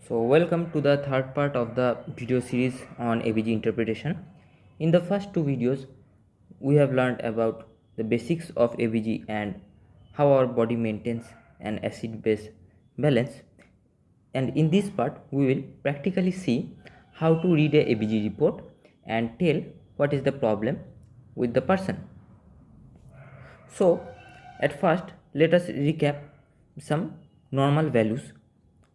So welcome to the third part of the video series on ABG interpretation. In the first two videos, we have learned about the basics of ABG and how our body maintains an acid-base balance. And in this part, we will practically see how to read a ABG report and tell what is the problem with the person. So at first, let us recap some normal values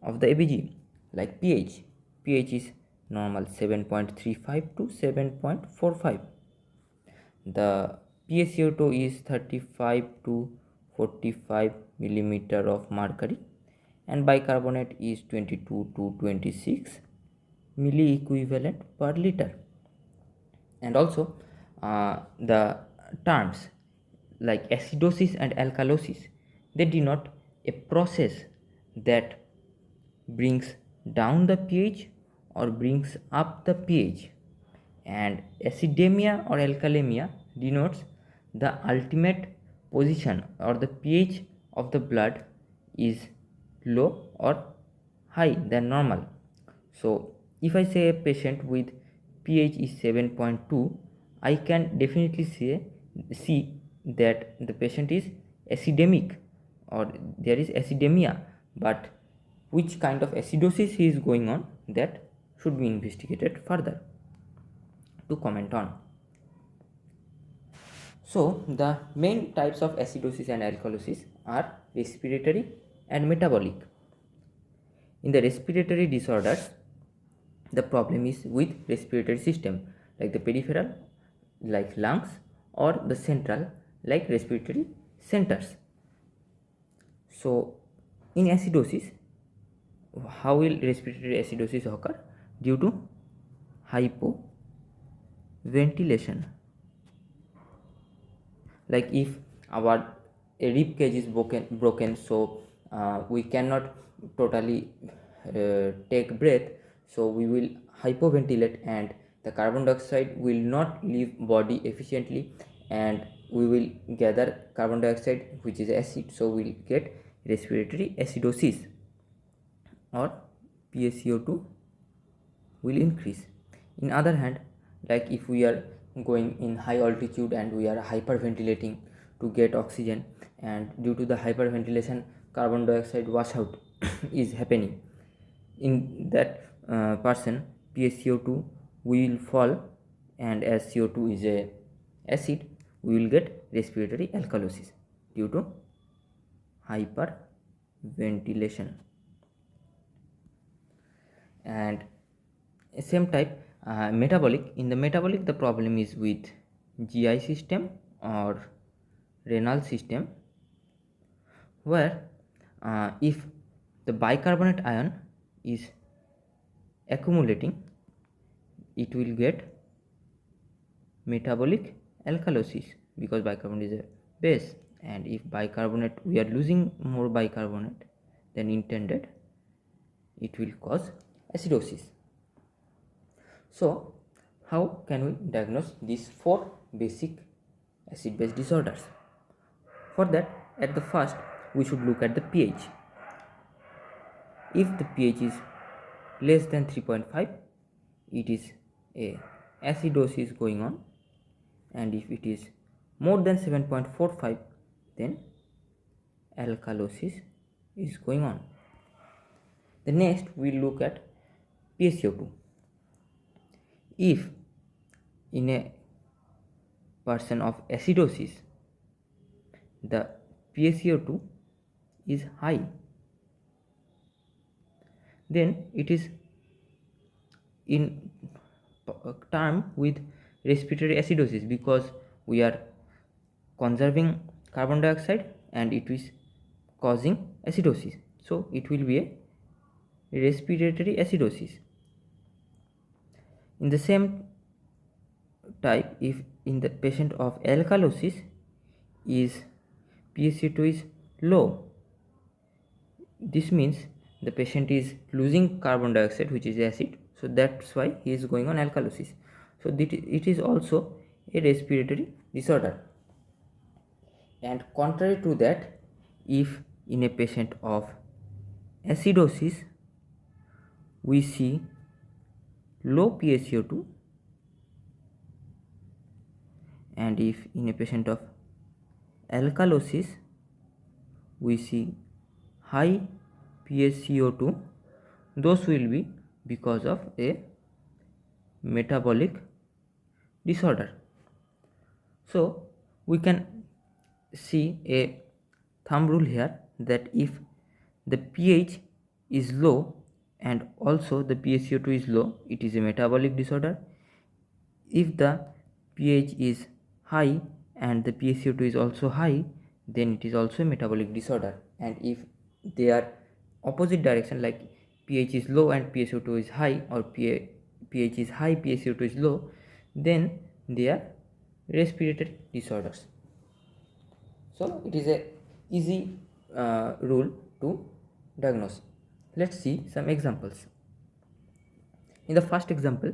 of the ABG like pH. pH is normal 7.35 to 7.45. The PaCO2 is 35 to 45 millimeter of mercury and bicarbonate is 22 to 26 milli equivalent per liter. And also the terms like acidosis and alkalosis, they denote a process that brings down the pH or brings up the pH, and acidemia or alkalemia denotes the ultimate position or the pH of the blood is low or high than normal. So if I say a patient with pH is 7.2, I can definitely see that the patient is acidemic or there is acidemia, but which kind of acidosis is going on, that should be investigated further to comment on. So the main types of acidosis and alkalosis are respiratory and metabolic. In the respiratory disorders, the problem is with respiratory system like the peripheral like lungs or the central like respiratory centers. So in acidosis, how will respiratory acidosis occur? Due to hypoventilation. Like if our rib cage is broken, so we cannot totally take breath, so we will hypoventilate and the carbon dioxide will not leave body efficiently and we will gather carbon dioxide which is acid, so we will get respiratory acidosis or PaCO2 will increase. In other hand, like if we are going in high altitude and we are hyperventilating to get oxygen, and due to the hyperventilation carbon dioxide washout is happening, in that person PaCO2 will fall, and as CO2 is a acid, we will get respiratory alkalosis due to hyperventilation. And same type metabolic. In the metabolic, the problem is with GI system or renal system, where if the bicarbonate ion is accumulating, it will get metabolic alkalosis because bicarbonate is a base, and if bicarbonate, we are losing more bicarbonate than intended, it will cause acidosis. So how can we diagnose these four basic acid-base disorders? For that, at the first, we should look at the pH. If the pH is less than 3.5, it is a acidosis going on, and if it is more than 7.45, then alkalosis is going on. The next, we look at PaCO2. If in a person of acidosis the PaCO2 is high, then it is in term with respiratory acidosis because we are conserving carbon dioxide and it is causing acidosis, so it will be a respiratory acidosis. In the same type, if in the patient of alkalosis is PaCO2 is low, this means the patient is losing carbon dioxide which is acid, so that's why he is going on alkalosis. So it is also a respiratory disorder. And contrary to that, if in a patient of acidosis we see low PaCO2, and if in a patient of alkalosis we see high PaCO2, those will be because of a metabolic disorder. So we can see a thumb rule here that if the pH is low and also the PaCO2 is low, it is a metabolic disorder. If the pH is high and the PaCO2 is also high, then it is also a metabolic disorder. And if they are opposite direction, like pH is low and PaCO2 is high, or pH is high, PaCO2 is low, then they are respiratory disorders. So it is a easy rule to diagnose. Let's see some examples. In the first example,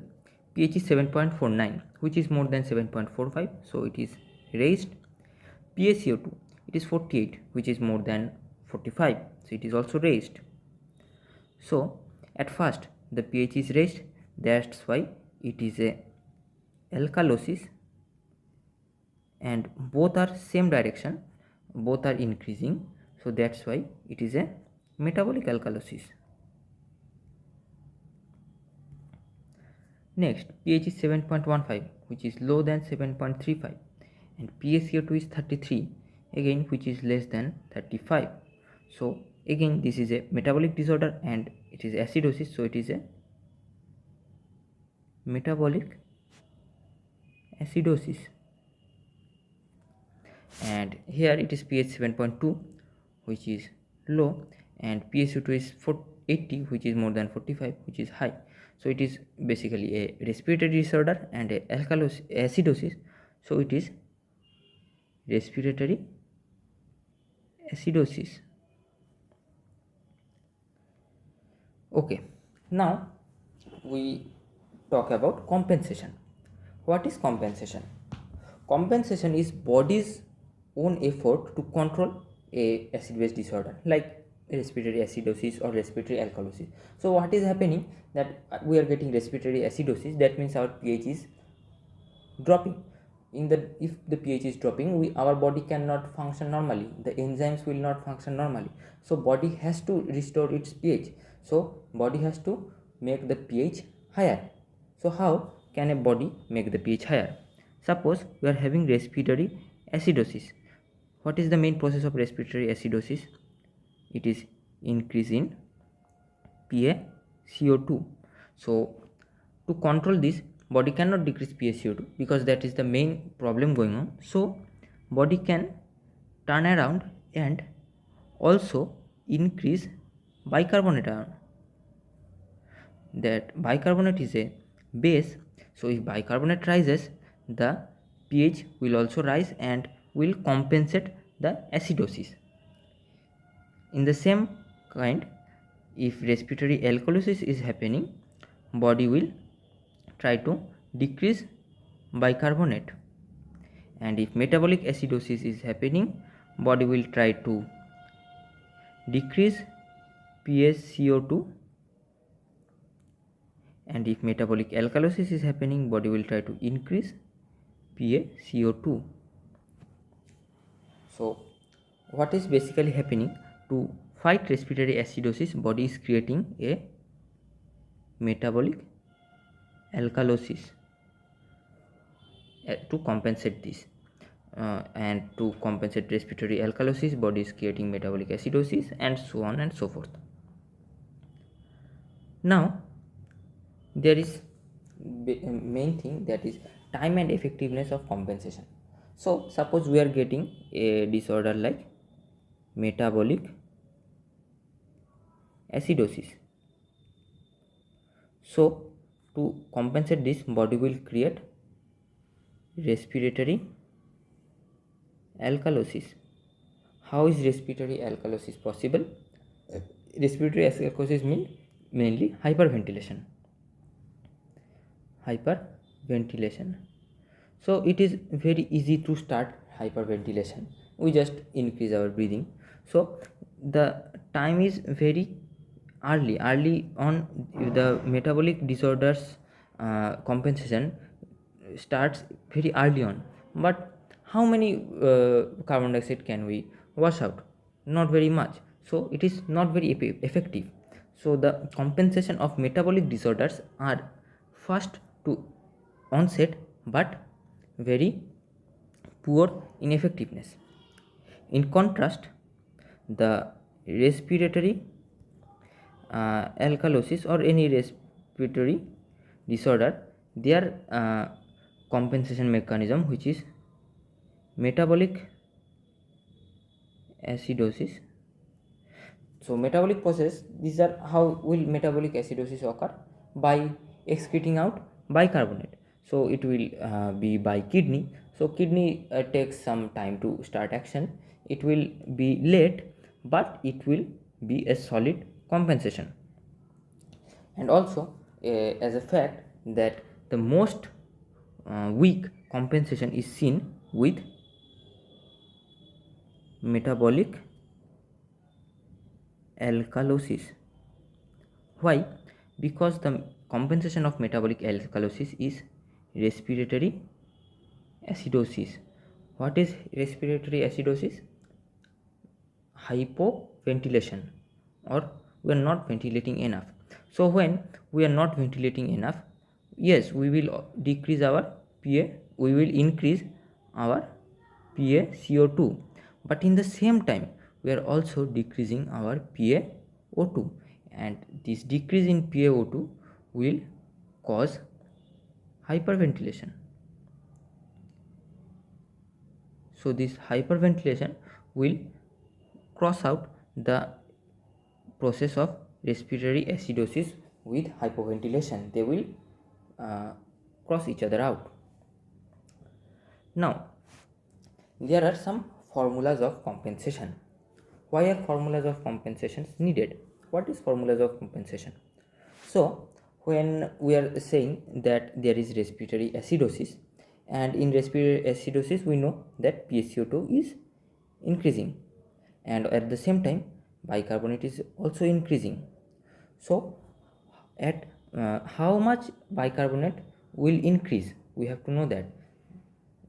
pH is 7.49, which is more than 7.45, so it is raised. PaCO2, it is 48, which is more than 45, so it is also raised. So at first the pH is raised, that's why it is a alkalosis, and both are same direction, both are increasing, so that's why it is a metabolic alkalosis. Next, pH is 7.15, which is lower than 7.35, and PaCO2 is 33, again which is less than 35. So again this is a metabolic disorder and it is acidosis, so it is a metabolic acidosis. And here it is pH 7.2, which is low, and PaCO2 is 80, which is more than 45, which is high. So it is basically a respiratory disorder and a acidosis, so it is respiratory acidosis. Okay, now we talk about compensation. What is compensation? Compensation is body's own effort to control a acid-base disorder like respiratory acidosis or respiratory alkalosis. So what is happening, that we are getting respiratory acidosis, that means our pH is dropping. If the pH is dropping, our body cannot function normally, the enzymes will not function normally, so body has to restore its pH, so body has to make the pH higher. So how can a body make the pH higher? Suppose we are having respiratory acidosis. What is the main process of respiratory acidosis? It is increase in PaCO2. So to control this, body cannot decrease PaCO2 because that is the main problem going on. So body can turn around and also increase bicarbonate ion. That bicarbonate is a base, so if bicarbonate rises, the pH will also rise and will compensate the acidosis. In the same kind, if respiratory alkalosis is happening, body will try to decrease bicarbonate, and if metabolic acidosis is happening, body will try to decrease PaCO2, and if metabolic alkalosis is happening, body will try to increase PaCO2. So what is basically happening? To fight respiratory acidosis, body is creating a metabolic alkalosis to compensate this, and to compensate respiratory alkalosis, body is creating metabolic acidosis, and so on and so forth. Now there is main thing, that is time and effectiveness of compensation. So suppose we are getting a disorder like metabolic acidosis. So to compensate this, body will create respiratory alkalosis. How is respiratory alkalosis possible? Respiratory alkalosis means mainly hyperventilation. So it is very easy to start hyperventilation. We just increase our breathing. So the time is very early on. The metabolic disorders compensation starts very early on. But how many carbon dioxide can we wash out? Not very much, so it is not very effective. So the compensation of metabolic disorders are fast to onset but very poor in effectiveness. In contrast, the respiratory alkalosis or any respiratory disorder, their compensation mechanism, which is metabolic acidosis. So metabolic process, these are how will metabolic acidosis occur: by excreting out bicarbonate. So it will be by kidney. So kidney takes some time to start action. It will be late, but it will be a solid compensation. And also as a fact that the most weak compensation is seen with metabolic alkalosis. Why? Because the compensation of metabolic alkalosis is respiratory acidosis. What is respiratory acidosis? Hypoventilation, or we are not ventilating enough. So when we are not ventilating enough, yes, we will decrease our pa, we will increase our PaCO2, but in the same time we are also decreasing our PaO2, and this decrease in PaO2 will cause hyperventilation. So this hyperventilation will cross out the process of respiratory acidosis with hypoventilation. They will cross each other out. Now, there are some formulas of compensation. Why are formulas of compensation needed? What is formulas of compensation? So, when we are saying that there is respiratory acidosis, and in respiratory acidosis we know that PaCO2 is increasing, and at the same time bicarbonate is also increasing. So at how much bicarbonate will increase, we have to know that.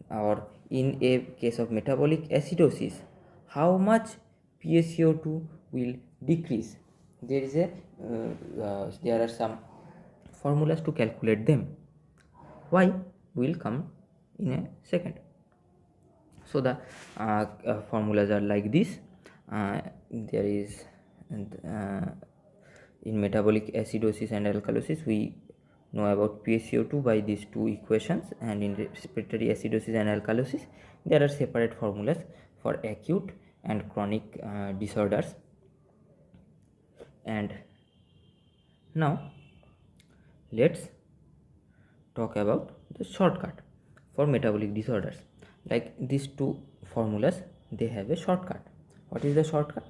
Or in a case of metabolic acidosis, how much PaCO2 will decrease. There are some formulas to calculate them. Why? Will come in a second. So the formulas are like this. There is in metabolic acidosis and alkalosis we know about PaCO2 by these two equations, and in respiratory acidosis and alkalosis there are separate formulas for acute and chronic disorders. And now let's talk about the shortcut for metabolic disorders. Like these two formulas, they have a shortcut. What is the shortcut?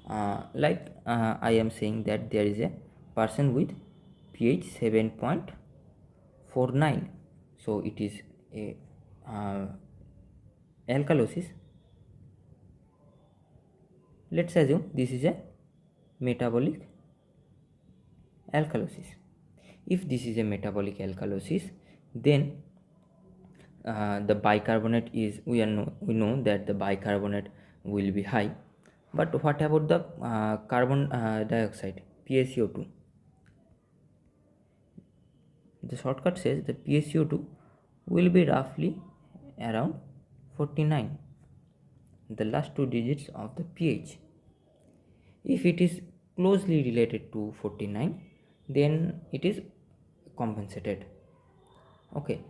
I am saying that there is a person with pH 7.49, so it is a alkalosis. Let's assume this is a metabolic alkalosis. If this is a metabolic alkalosis, then the bicarbonate is, we know that the bicarbonate will be high. But what about the carbon dioxide, PaCO2? The shortcut says the PaCO2 will be roughly around 49, the last two digits of the pH. If it is closely related to 49, then it is compensated. Okay,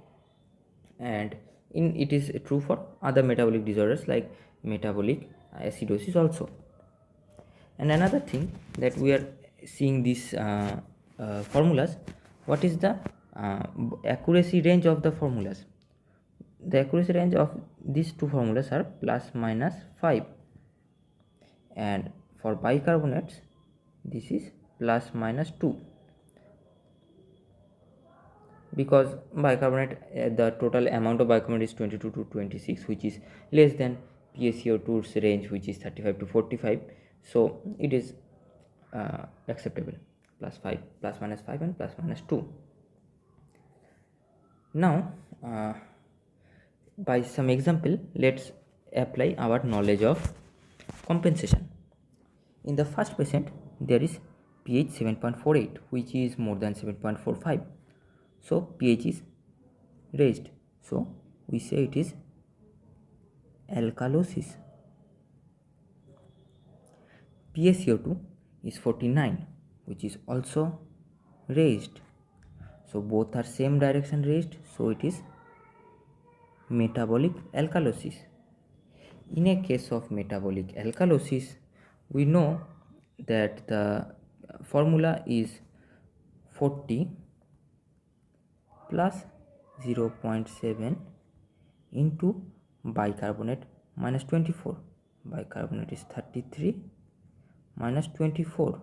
and it is true for other metabolic disorders like metabolic acidosis also. And another thing that we are seeing these formulas, what is the accuracy range of the formulas? The accuracy range of these two formulas are plus minus 5, and for bicarbonates this is plus minus 2, because bicarbonate the total amount of bicarbonate is 22 to 26, which is less than PaCO2's range, which is 35 to 45. So it is acceptable, plus 5, plus minus 5 and plus minus 2. Now by some example, let's apply our knowledge of compensation. In the first patient, there is pH 7.48, which is more than 7.45. So pH is raised. So we say it is alkalosis. PaCO2 is 49, which is also raised. So both are same direction raised. So it is metabolic alkalosis. In a case of metabolic alkalosis, we know that the formula is 40 plus 0.7 into bicarbonate minus 24. Bicarbonate is 33 minus 24.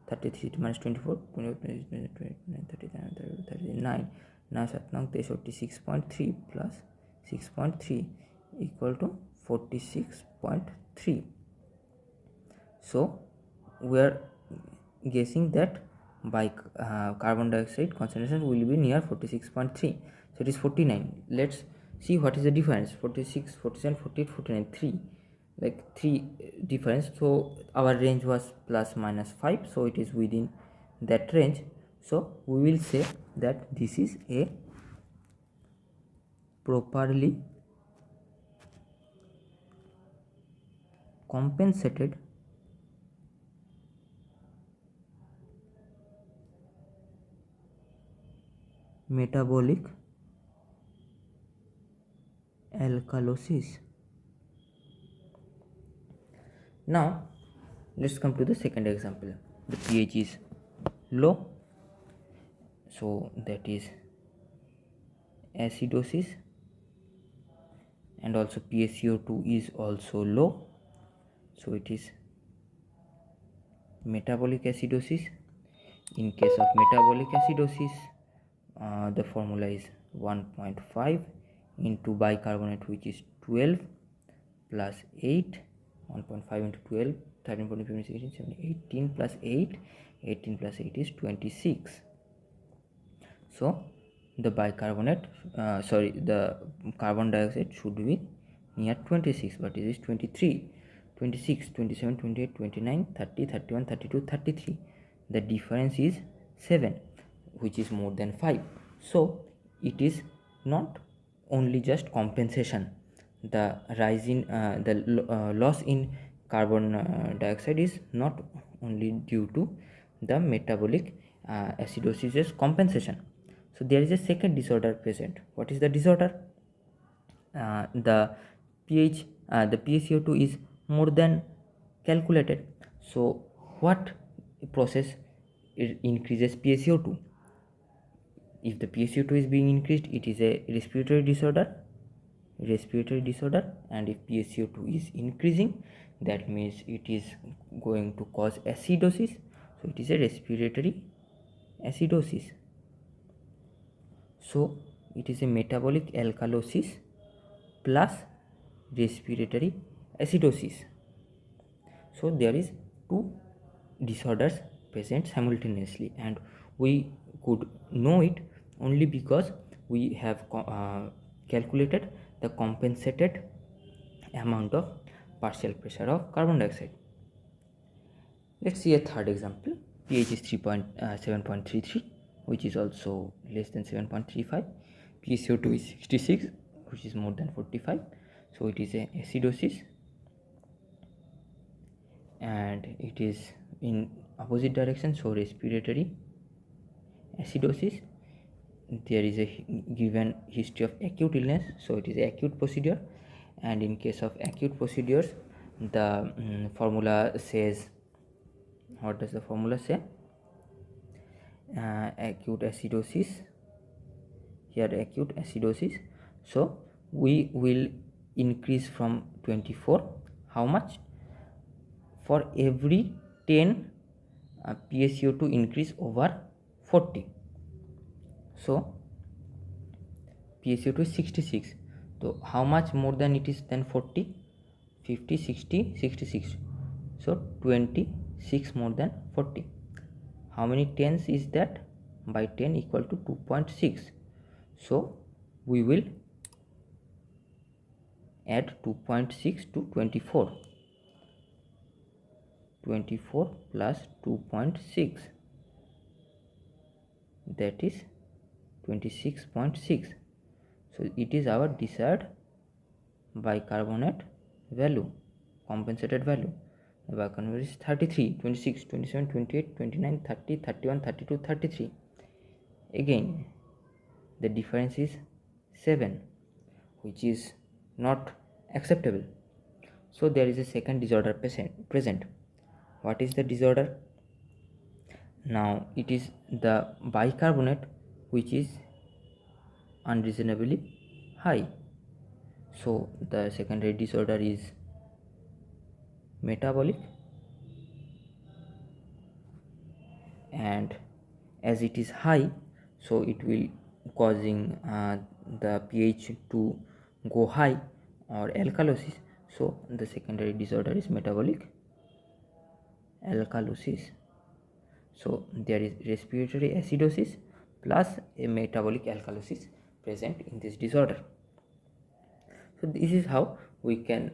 33 minus 24, 39. Now 6.3 plus 6.3 equal to 46.3. So we are guessing that by carbon dioxide concentration will be near 46.3. So it is 49. Let's see what is the difference. 46, 47, 48, 49, 3, like 3 difference. So our range was plus minus 5, so it is within that range. So we will say that this is a properly compensated metabolic alkalosis. Now let's come to the second example. The pH is low, so that is acidosis, and also PaCO2 is also low, so it is metabolic acidosis. In case of metabolic acidosis, the formula is 1.5 into bicarbonate, which is 12 plus 8, 1.5 into 12, 13, 14, 15, 16, 17, 18 plus 8, 18 plus 8 is 26. So the bicarbonate, the carbon dioxide should be near 26, but it is 23, 26, 27, 28, 29, 30, 31, 32, 33. The difference is 7, which is more than 5. So it is not only just compensation. The rise in loss in carbon dioxide is not only due to the metabolic acidosis compensation. So there is a second disorder present. What is the disorder? The PaCO2 is more than calculated. So what process increases PaCO2? If the PaCO2 is being increased, it is a respiratory disorder, and if PaCO2 is increasing, that means it is going to cause acidosis. So it is a respiratory acidosis. So it is a metabolic alkalosis plus respiratory acidosis. So there is two disorders present simultaneously, and we could know it only because we have calculated the compensated amount of partial pressure of carbon dioxide. Let's see a third example. pH is 7.33, which is also less than 7.35. PaCO2 is 66, which is more than 45. So it is a acidosis, and it is in opposite direction, so respiratory acidosis. There is a given history of acute illness, so it is acute procedure, and in case of acute procedures, the formula says, what does the formula say? Acute acidosis, here acute acidosis. So we will increase from 24, how much? For every 10 PaCO2 increase over 40. So PaCO2 is 66. So how much more than it is than 40? 50, 60, 66. So 20 6 more than 40. How many tens is that? By 10 equal to 2.6. So we will add 2.6 to 24. 24 plus 2.6, that is 26.6. So it is our desired bicarbonate value, compensated value. The bicarbonate is 33, 26, 27, 28, 29, 30, 31, 32, 33. Again, the difference is 7, which is not acceptable. So there is a second disorder present. What is the disorder? Now it is the bicarbonate which is unreasonably high. So the secondary disorder is metabolic, and as it is high, so it will causing the pH to go high or alkalosis. So the secondary disorder is metabolic alkalosis. So there is respiratory acidosis plus a metabolic alkalosis present in this disorder. So this is how we can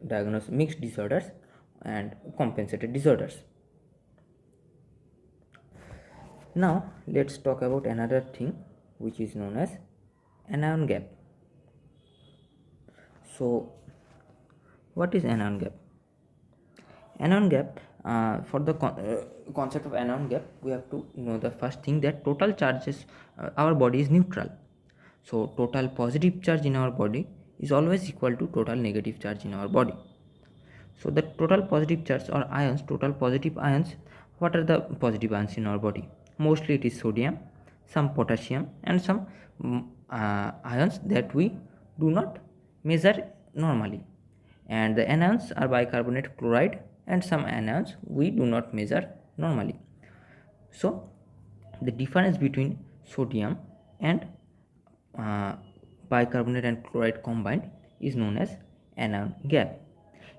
diagnose mixed disorders and compensated disorders. Now let's talk about another thing which is known as anion gap. So what is anion gap? Anion gap, for the concept of anion gap, we have to know the first thing that total charges, our body is neutral. So total positive charge in our body is always equal to total negative charge in our body. So the total positive charge or ions, total positive ions, what are the positive ions in our body? Mostly it is sodium, some potassium, and some ions that we do not measure normally. And the anions are bicarbonate, chloride, and some anions we do not measure normally. So the difference between sodium and bicarbonate and chloride combined is known as anion gap.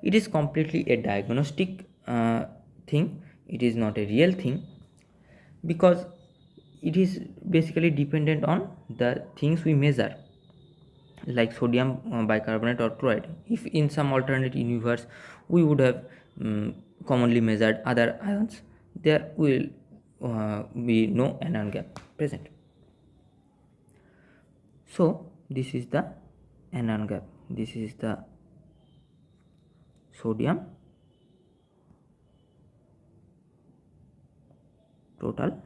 It is completely a diagnostic thing. It is not a real thing, because it is basically dependent on the things we measure, like sodium bicarbonate or chloride. If in some alternate universe we would have commonly measured other ions, there will be no anion gap present. So this is the anion gap. This is the sodium total,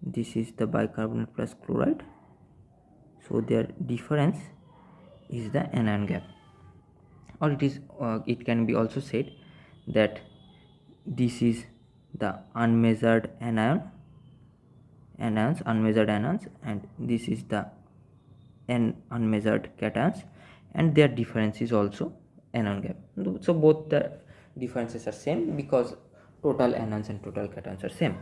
this is the bicarbonate plus chloride, so their difference is the anion gap. Or it can be also said that this is the unmeasured anions, and this is the unmeasured cations, and their difference is also anion gap. So both the differences are same because total anions and total cations are same.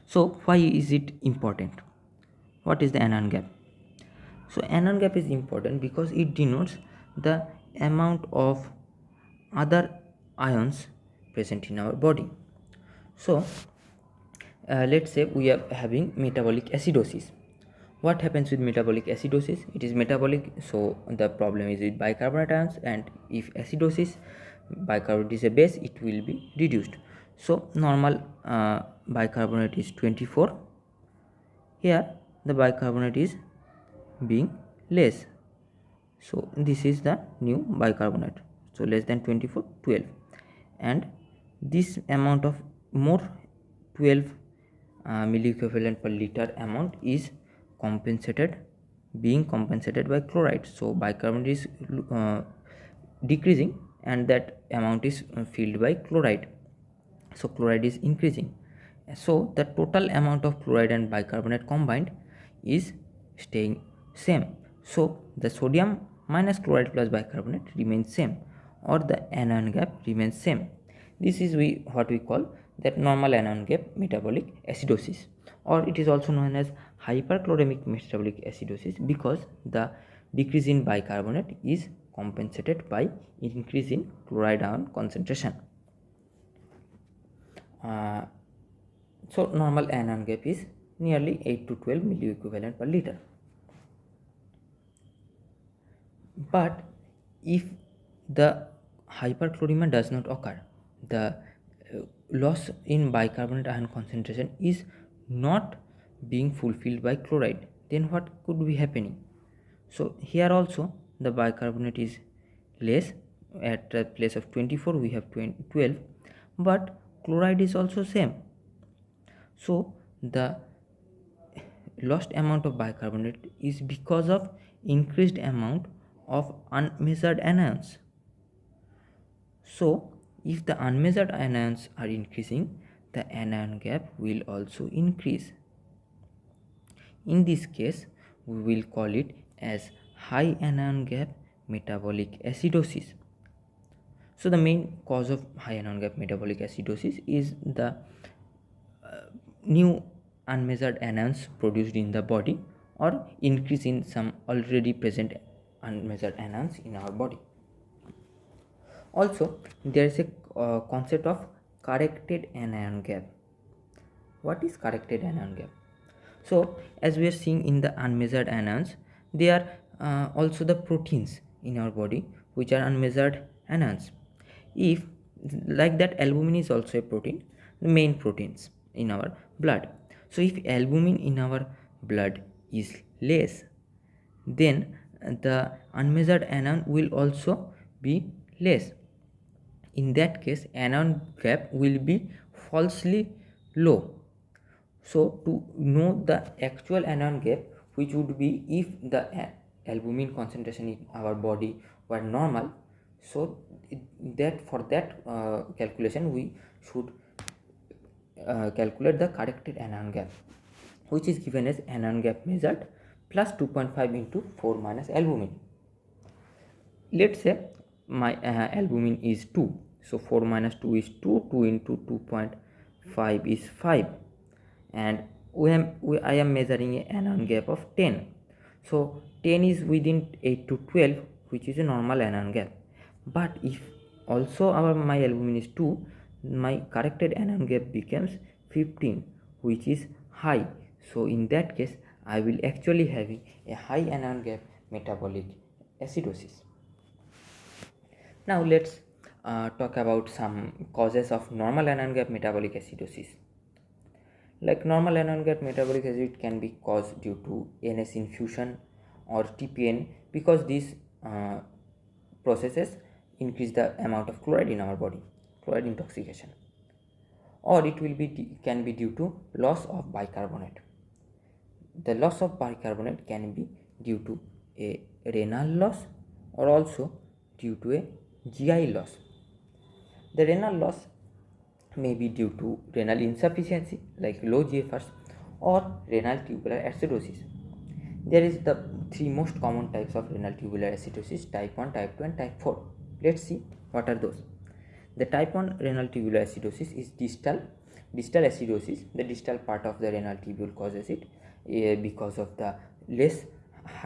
So why is it important? What is the anion gap? So anion gap is important because it denotes the amount of other ions present in our body. So let's say we are having metabolic acidosis. What happens with metabolic acidosis? It is metabolic, so the problem is with bicarbonate ions, and if acidosis, bicarbonate is a base, it will be reduced. So normal bicarbonate is 24. Here the bicarbonate is being less, so this is the new bicarbonate, so less than 24, 12, and this amount of more 12 milliequivalent per liter amount is being compensated by chloride. So bicarbonate is decreasing, and that amount is filled by chloride, so chloride is increasing. So the total amount of chloride and bicarbonate combined is staying same. So the sodium minus chloride plus bicarbonate remains same, or the anion gap remains same. This is what we call that normal anion gap metabolic acidosis, or it is also known as hyperchloremic metabolic acidosis, because the decrease in bicarbonate is compensated by increase in chloride ion concentration. So normal anion gap is nearly 8 to 12 milliequivalent per liter. But if the hyperchloremia does not occur, the loss in bicarbonate ion concentration is not being fulfilled by chloride, then what could be happening? So here also the bicarbonate is less. At the place of 24 we have 12, but chloride is also same. So the lost amount of bicarbonate is because of increased amount of unmeasured anions. So if the unmeasured anions are increasing, the anion gap will also increase. In this case, we will call it as high anion gap metabolic acidosis. So the main cause of high anion gap metabolic acidosis is the new unmeasured anions produced in the body or increase in some already present unmeasured anions in our body. Also, there is a concept of corrected anion gap. What is corrected anion gap? So, as we are seeing in the unmeasured anions, there are also the proteins in our body which are unmeasured anions. If like that, albumin is also a protein, the main proteins in our blood. So, if albumin in our blood is less, then the unmeasured anion will also be less. In that case, anion gap will be falsely low. So to know the actual anion gap, which would be if the albumin concentration in our body were normal, so that for that calculation we should calculate the corrected anion gap, which is given as anion gap measured plus 2.5 into 4 minus albumin. Let's say my albumin is 2, so 4 minus 2 is 2, 2 into 2.5 is 5, and I am measuring an anion gap of 10. So 10 is within 8 to 12, which is a normal anion gap. But if also my albumin is 2, my corrected anion gap becomes 15, which is high. So in that case, I will actually having a high anion gap metabolic acidosis. Now let's talk about some causes of normal anion gap metabolic acidosis. Like normal anion gap metabolic acid can be caused due to NS infusion or TPN, because these processes increase the amount of chloride in our body, chloride intoxication. Or it will be can be due to loss of bicarbonate. The loss of bicarbonate can be due to a renal loss or also due to a GI loss. The renal loss may be due to renal insufficiency like low GFRs or renal tubular acidosis. There is the three most common types of renal tubular acidosis: type 1, type 2 and type 4. Let's see what are those. The type 1 renal tubular acidosis is distal acidosis. The distal part of the renal tubule causes it because of the less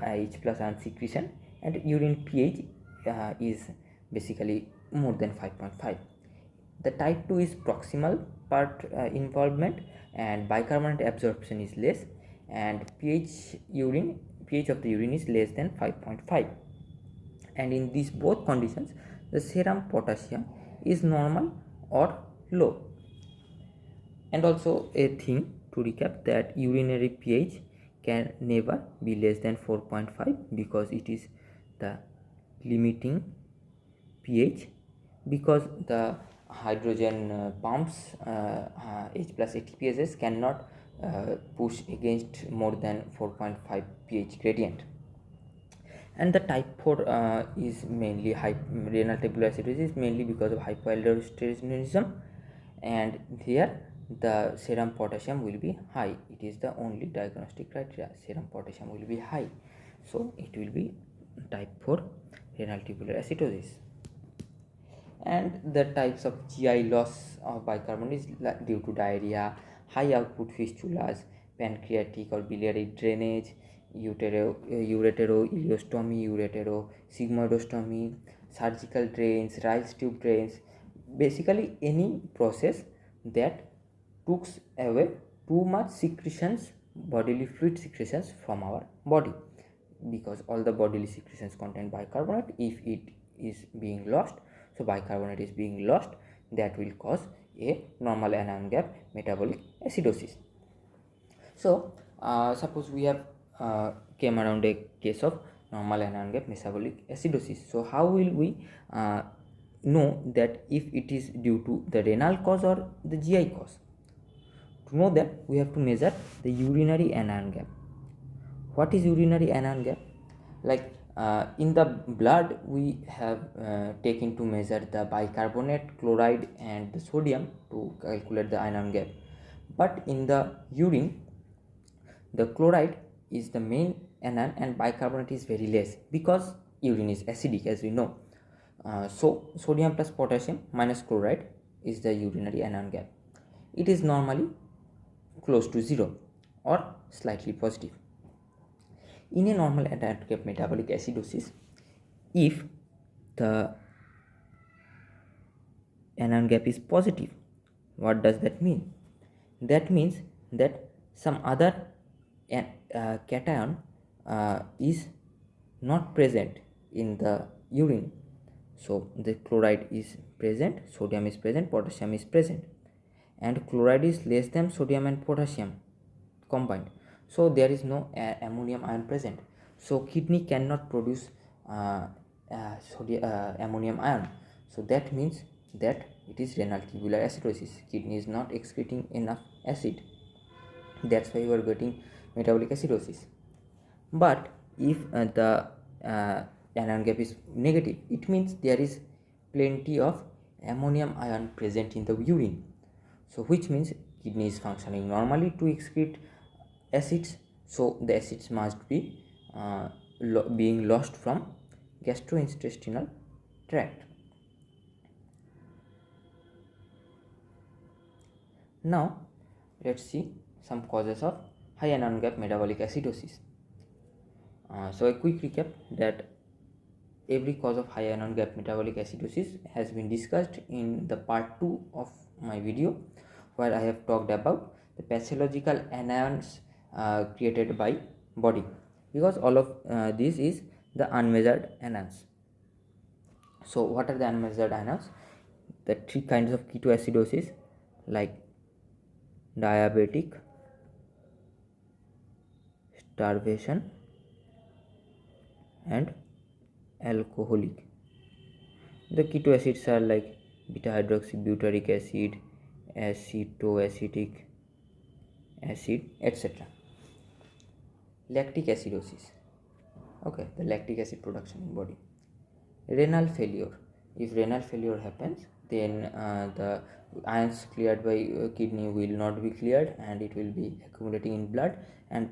H plus ion secretion, and urine pH is basically more than 5.5. The type 2 is proximal part involvement, and bicarbonate absorption is less, and pH of the urine is less than 5.5. And in these both conditions, the serum potassium is normal or low. And also a thing to recap, that urinary pH can never be less than 4.5 because it is the limiting pH, because the hydrogen pumps H plus ATPases cannot push against more than 4.5 pH gradient. And the type 4 is mainly renal tubular acidosis is mainly because of hypoaldosteronism, and here the serum potassium will be high. It is the only diagnostic criteria, serum potassium will be high, so it will be type 4 renal tubular acidosis. And the types of GI loss of bicarbonate is due to diarrhea, high output fistulas, pancreatic or biliary drainage, ureteroileostomy, ureterosigmoidostomy, surgical drains, Rice tube drains, basically any process that takes away too much secretions, bodily fluid secretions from our body, because all the bodily secretions contain bicarbonate. If it is being lost, so bicarbonate is being lost, that will cause a normal anion gap metabolic acidosis. So suppose we have came around a case of normal anion gap metabolic acidosis. So how will we know that if it is due to the renal cause or the GI cause? To know that, we have to measure the urinary anion gap. What is urinary anion gap? Like in the blood, we have taken to measure the bicarbonate, chloride, and the sodium to calculate the anion gap. But in the urine, the chloride is the main anion and bicarbonate is very less, because urine is acidic, as we know. So sodium plus potassium minus chloride is the urinary anion gap. It is normally close to 0 or slightly positive. In a normal anion gap metabolic acidosis, if the anion gap is positive, what does that mean? That means that some other cation is not present in the urine. So the chloride is present, sodium is present, potassium is present, and chloride is less than sodium and potassium combined. So there is no ammonium ion present. So kidney cannot produce ammonium ion. So that means that it is renal tubular acidosis. Kidney is not excreting enough acid. That's why you are getting metabolic acidosis. But if the anion gap is negative, it means there is plenty of ammonium ion present in the urine. So which means kidney is functioning normally to excrete acids. So the acids must be being lost from gastrointestinal tract. Now let's see some causes of high anion gap metabolic acidosis. So a quick recap that every cause of high anion gap metabolic acidosis has been discussed in the part 2 of my video, where I have talked about the pathological anions created by body, because all of this is the unmeasured anions. So what are the unmeasured anions? The 3 kinds of ketoacidosis, like diabetic, starvation, and alcoholic. The keto acids are like beta hydroxybutyric acid, acetoacetic acid, etc. Lactic acidosis. Okay, the lactic acid production in body. Renal failure. If renal failure happens, then the ions cleared by kidney will not be cleared, and it will be accumulating in blood, and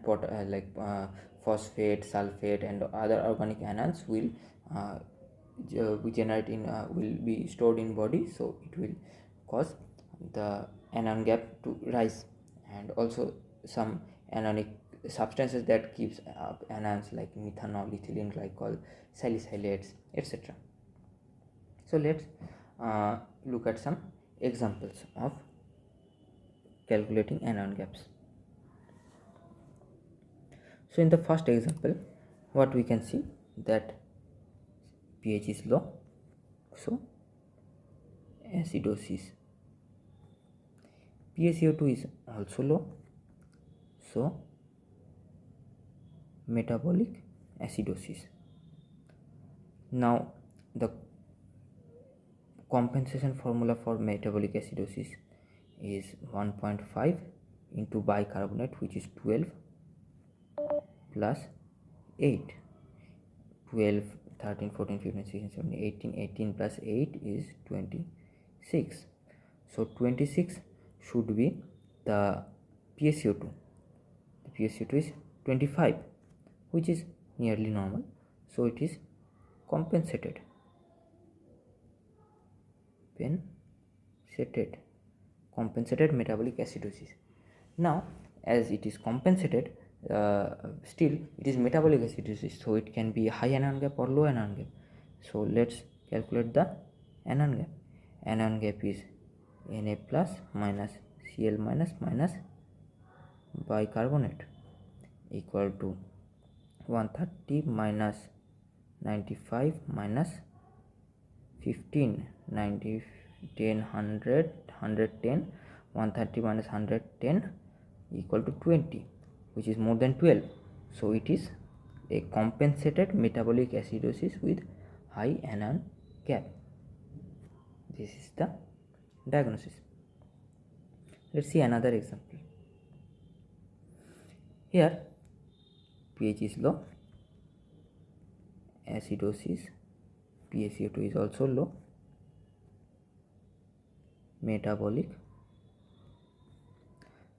phosphate, sulfate, and other organic anions will generate in will be stored in body. So it will cause the anion gap to rise, and also some anionic substances that keeps up anions like methanol, ethylene glycol, salicylates, etc. So let's look at some examples of calculating anion gaps. So in the first example, what we can see, that pH is low, so acidosis. PaCO2 is also low, so metabolic acidosis. Now the compensation formula for metabolic acidosis is 1.5 into bicarbonate, which is 12, plus 8. 12, 13, 14, 15, 16, 17, 18. 18 plus 8 is 26. So 26 should be the PaCO2. The PaCO2 is 25, which is nearly normal. So it is compensated. Compensated metabolic acidosis. Now, as it is compensated, still it is metabolic acidosis, so it can be high anion gap or low anion gap. So let's calculate the anion gap. Anion gap is Na plus minus Cl minus minus bicarbonate equal to 130 minus 95 minus 15, 90, 10, 100, 110, 130 minus 110 equal to 20, which is more than 12. So it is a compensated metabolic acidosis with high anion gap. This is the diagnosis. Let's see another example. Here pH is low, acidosis, PaCO2 is also low, metabolic.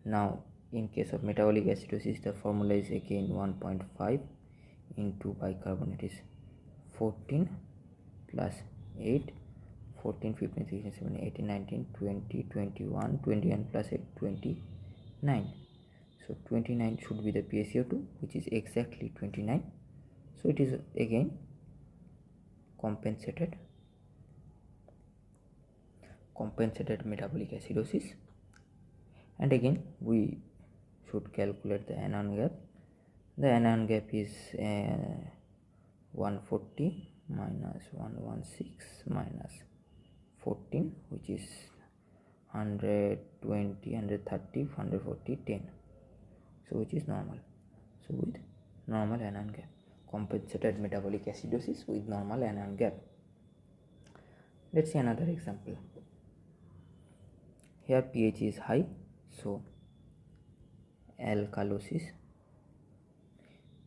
Now in case of metabolic acidosis, the formula is again 1.5 into bicarbonate is 14 plus 8, 14, 15, 16, 17, 18, 19, 20, 21, 21 plus 8, 29. So 29 should be the PaCO2, which is exactly 29. So it is again compensated metabolic acidosis. And again we should calculate the anion gap. The anion gap is 140 minus 116 minus 14, which is 120, 130, 140, 10. So which is normal. So with normal anion gap, compensated metabolic acidosis with normal anion gap. Let's see another example. Here pH is high, so alkalosis.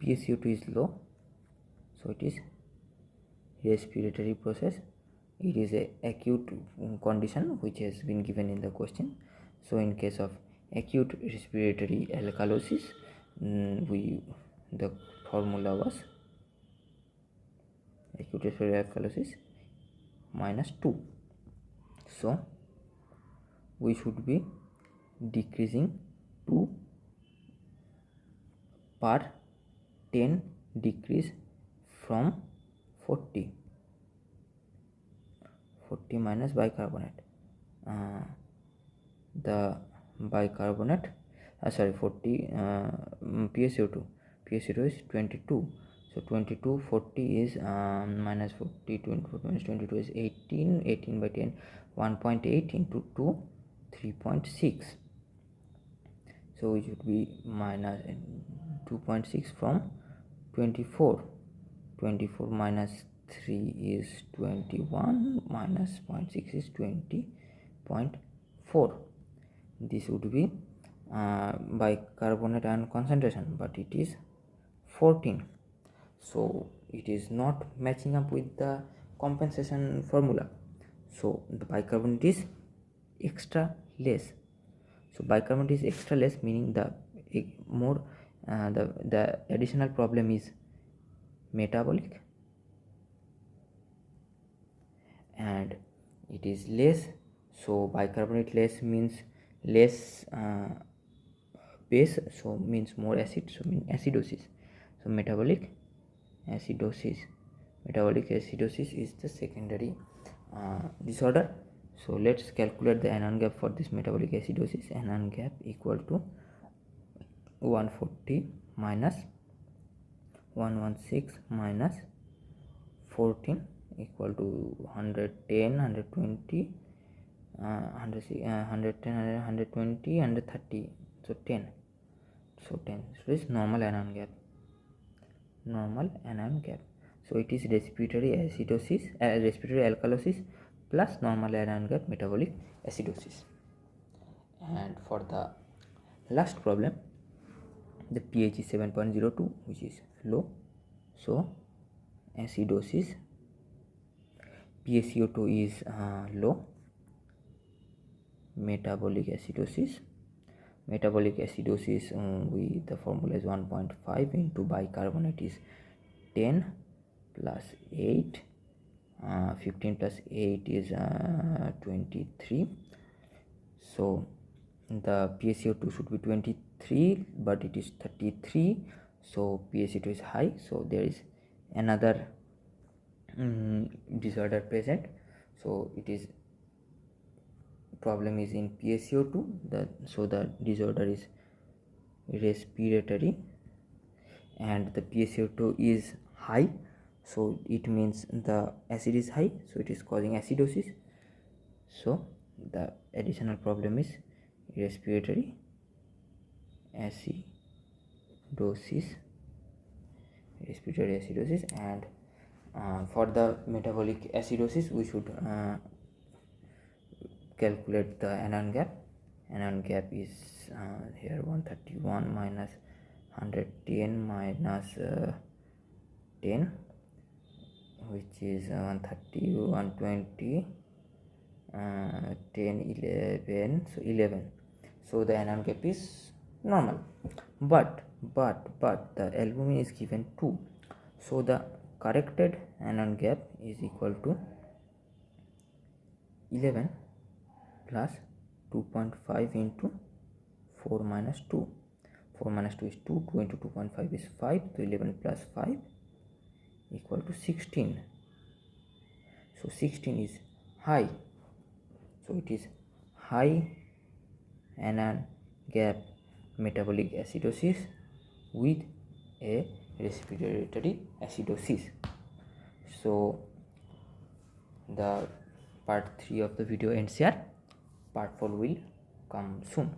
PaCO2 is low, so it is respiratory process. It is a acute condition which has been given in the question. So in case of acute respiratory alkalosis, the formula was acute respiratory alkalosis minus 2. So we should be decreasing 2 per 10 decrease from 40 minus bicarbonate. The bicarbonate 40 PaCO2 is 22. So 22, 40 is minus 40, 24 minus 22 is 18, 18 by 10, 1.8 into 2, 3.6. So we should be minus 2.6 from 24. 24 minus 3 is 21, minus 0.6 is 20.4. This would be bicarbonate ion concentration, but it is 14. So it is not matching up with the compensation formula. So the bicarbonate is extra less. So bicarbonate is extra less, meaning the additional problem is metabolic, and it is less. So bicarbonate less means less base, so means more acid, so means acidosis. So metabolic acidosis is the secondary disorder. So let's calculate the anion gap for this metabolic acidosis. Anion gap equal to 140 minus 116 minus 14 equal to 110, 120, 110, 120, 130. So 10. So 10. So this is normal anion gap. So it is respiratory acidosis, respiratory alkalosis plus normal anion gap metabolic acidosis. And for the last problem, the pH is 7.02, which is low. So acidosis, PaCO2 is low. Metabolic acidosis, the formula is 1.5 into bicarbonate is 10 plus 8, 15 plus 8 is 23. So the PaCO2 should be 23, but it is 33. So PaCO2 is high, so there is another disorder present. So it is problem is in PaCO2, so the disorder is respiratory, and the PaCO2 is high, so it means the acid is high, so it is causing acidosis. So the additional problem is respiratory acidosis, and for the metabolic acidosis we should calculate the anion gap. Anion gap is here 131 minus 110 minus 10, which is 130, 120, 10, 11, so 11. So the anion gap is normal, but the albumin is given 2, so the corrected anion gap is equal to 11 plus 2.5 into 4 minus 2. 4 minus 2 is 2, 2 into 2.5 is 5, so 11 plus 5 equal to 16. So 16 is high, so it is high anion gap metabolic acidosis with a respiratory acidosis. So the part 3 of the video ends here. Part 4 will come soon.